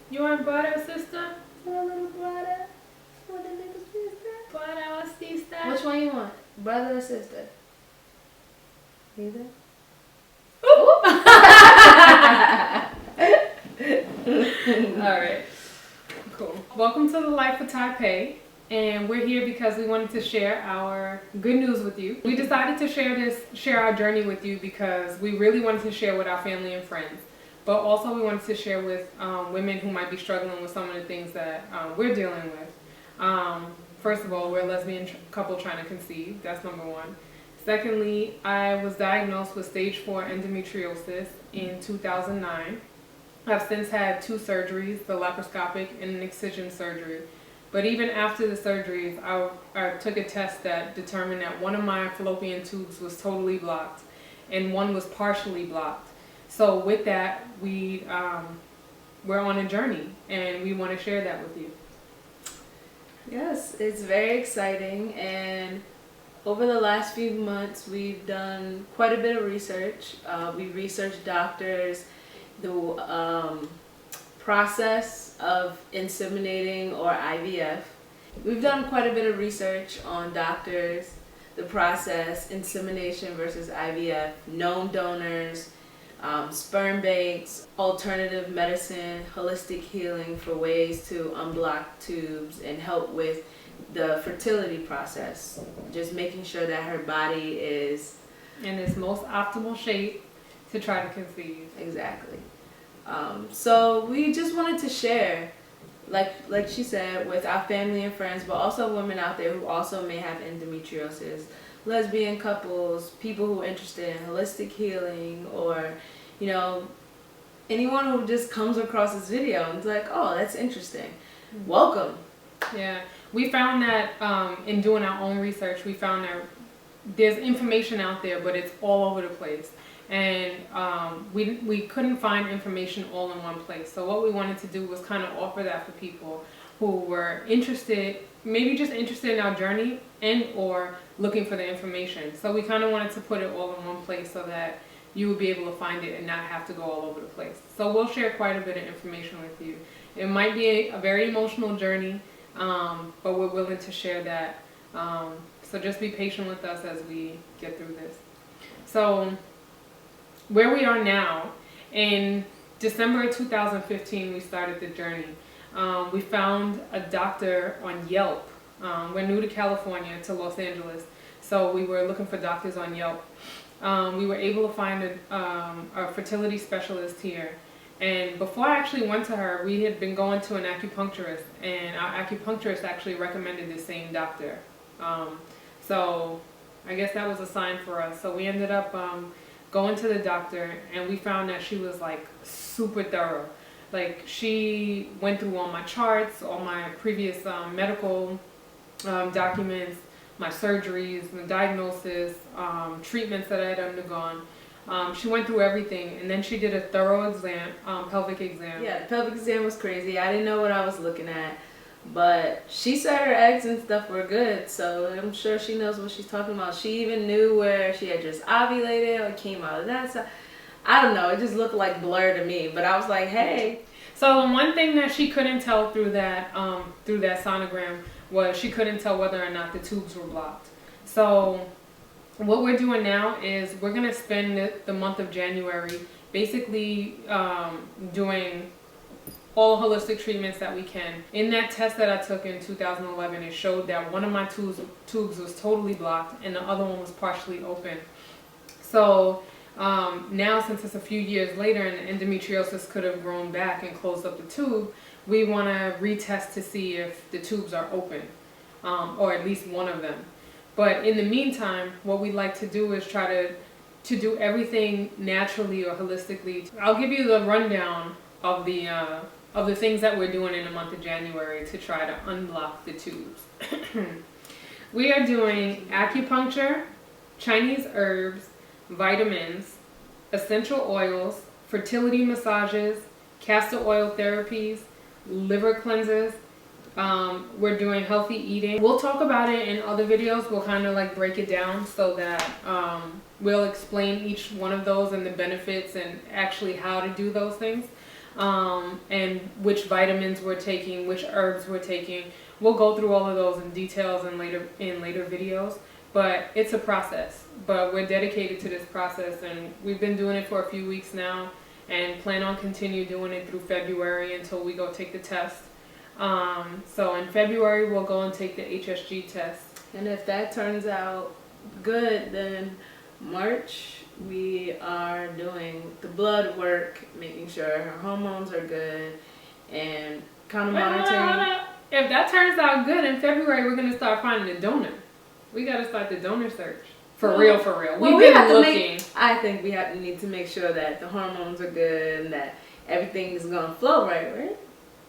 You want brother or sister? For a little brother. For the little sister. Brother or sister? Which one you want? Brother or sister? Either? Alright. Cool. Welcome to the Life of Tai, and we're here because we wanted to share our good news with you. We decided to share our journey with you because we really wanted to share with our family and friends, but also we wanted to share with women who might be struggling with some of the things that we're dealing with. First of all, we're a lesbian couple trying to conceive. That's number one. Secondly, I was diagnosed with stage 4 endometriosis in 2009. I've since had 2 surgeries, the laparoscopic and an excision surgery. But even after the surgeries, I took a test that determined that one of my fallopian tubes was totally blocked and one was partially blocked. So with that, we're on a journey and we want to share that with you. Yes, it's very exciting, and over the last few months we've done quite a bit of research. We researched doctors, the process of inseminating or IVF. We've done quite a bit of research on doctors, the process, insemination versus IVF, known donors, sperm banks, alternative medicine, holistic healing for ways to unblock tubes and help with the fertility process. Just making sure that her body is in its most optimal shape to try to conceive. Exactly. So we just wanted to share, like she said, with our family and friends, but also women out there who also may have endometriosis, lesbian couples, people who are interested in holistic healing, or, you know, anyone who just comes across this video and is like, oh, that's interesting. Mm-hmm. Welcome. Yeah, we found that in doing our own research, we found that there's information out there, but it's all over the place. And we couldn't find information all in one place. So what we wanted to do was kind of offer that for people who were interested, maybe just interested in our journey and or looking for the information. So we kind of wanted to put it all in one place so that you would be able to find it and not have to go all over the place. So we'll share quite a bit of information with you. It might be a very emotional journey, but we're willing to share that. So just be patient with us as we get through this. So where we are now, in December 2015, we started the journey. We found a doctor on Yelp. We're new to California, to Los Angeles, so we were looking for doctors on Yelp. We were able to find a fertility specialist here. And before I actually went to her, we had been going to an acupuncturist, and our acupuncturist actually recommended the same doctor. So I guess that was a sign for us. So we ended up going to the doctor, and we found that she was like super thorough. Like, she went through all my charts, all my previous medical documents, my surgeries, the diagnosis, treatments that I had undergone. She went through everything, and then she did a thorough exam, pelvic exam. Yeah, the pelvic exam was crazy. I didn't know what I was looking at, but she said her eggs and stuff were good, so I'm sure she knows what she's talking about. She even knew where she had just ovulated or came out of that. So I don't know, it just looked like blur to me, but I was like, hey. So one thing that she couldn't tell through that sonogram was she couldn't tell whether or not the tubes were blocked. So what we're doing now is we're going to spend the month of January basically doing all holistic treatments that we can. In that test that I took in 2011, it showed that one of my tubes was totally blocked and the other one was partially open. So now, since it's a few years later and the endometriosis could have grown back and closed up the tube, we want to retest to see if the tubes are open, or at least one of them. But in the meantime, what we like to do is try to do everything naturally or holistically. I'll give you the rundown of the things that we're doing in the month of January to try to unblock the tubes. We are doing acupuncture, Chinese herbs, vitamins, essential oils, fertility massages, castor oil therapies, liver cleanses. We're doing healthy eating. We'll talk about it in other videos. We'll kind of like break it down so that we'll explain each one of those and the benefits and actually how to do those things. and which vitamins we're taking, which herbs we're taking. We'll go through all of those in details in later videos, but it's a process. But we're dedicated to this process, and we've been doing it for a few weeks now, and plan on continue doing it through February until we go take the test. So in February we'll go and take the HSG test. And if that turns out good, then March we are doing the blood work, making sure her hormones are good, and kind of monitoring. If that turns out good in February, we're gonna start finding a donor. We gotta start the donor search. For real. We've been looking. I think we need to make sure that the hormones are good and that everything is gonna flow right?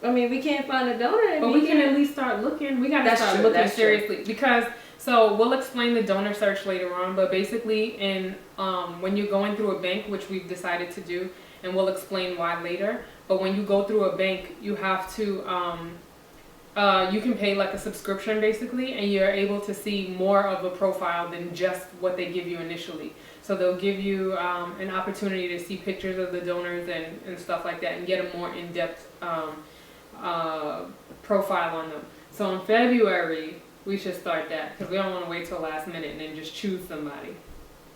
I mean, we can't find a donor. But we can at least start looking. We gotta start looking seriously. Because, so we'll explain the donor search later on, but basically when you're going through a bank, which we've decided to do, and we'll explain why later, but when you go through a bank, you have to, you can pay like a subscription basically, and you're able to see more of a profile than just what they give you initially. So they'll give you an opportunity to see pictures of the donors and stuff like that, and get a more in-depth profile on them. So in February, we should start that, because we don't want to wait till last minute and then just choose somebody.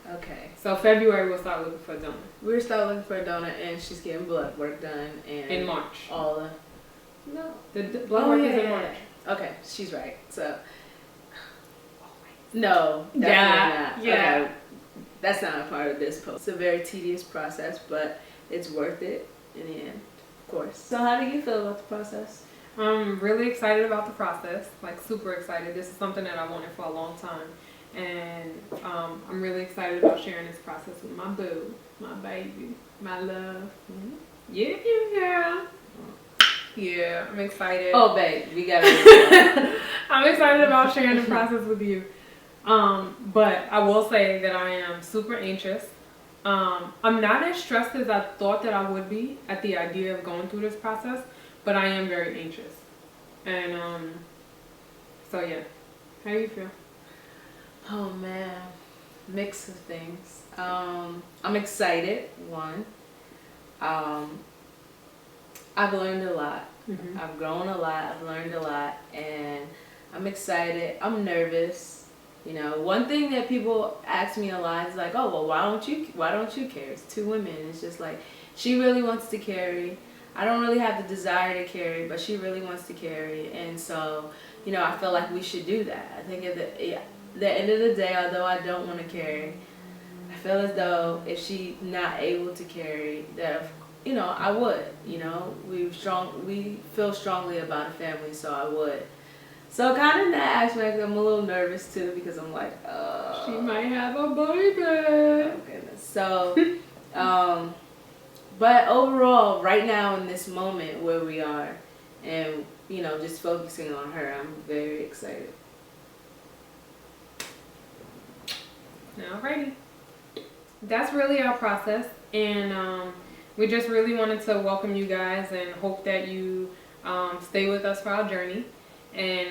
Okay. So February we'll start looking for a donor. We'll start looking for a donor, and she's getting blood work done in March. The blood work is in March. Okay, she's right. So no, definitely not. Yeah. Okay. That's not a part of this post. It's a very tedious process, but it's worth it in the end, of course. So how do you feel about the process? I'm really excited about the process, like super excited. This is something that I wanted for a long time, and I'm really excited about sharing this process with my boo, my baby, my love. Mm-hmm. Yeah, girl. Yeah, I'm excited. Oh, babe, we gotta. I'm excited about sharing the process with you. But I will say that I am super anxious. I'm not as stressed as I thought that I would be at the idea of going through this process, but I am very anxious. And so yeah. How do you feel? Oh man, mix of things. I'm excited. One, I've learned a lot. Mm-hmm. I've grown a lot. I've learned a lot, and I'm excited. I'm nervous. You know, one thing that people ask me a lot is like, "Oh, well, why don't you carry?" It's two women. It's just like she really wants to carry. I don't really have the desire to carry, but she really wants to carry, and so you know, I feel like we should do that. I think at the end of the day, although I don't want to carry, I feel as though if she's not able to carry, that you know, I would. You know, we feel strongly about a family, so I would. So kind of in that aspect, I'm a little nervous too, because I'm like, she might have a baby. Oh goodness. So, but overall, right now in this moment where we are, and you know, just focusing on her, I'm very excited. Alrighty. That's really our process, and we just really wanted to welcome you guys and hope that you stay with us for our journey. And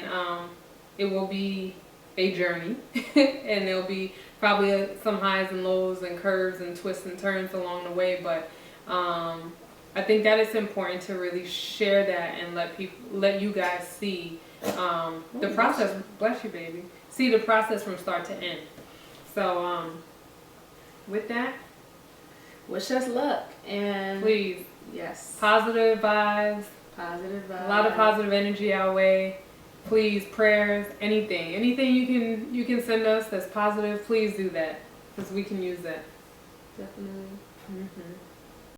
it will be a journey, and there'll be probably some highs and lows and curves and twists and turns along the way, but I think that it's important to really share that and let you guys see the process. Bless you, baby. See the process from start to end. So with that, wish us luck, and please, yes, positive vibes, a lot of positive energy our way. Please, prayers, anything you can send us that's positive. Please do that, because we can use that. Definitely. Mm-hmm.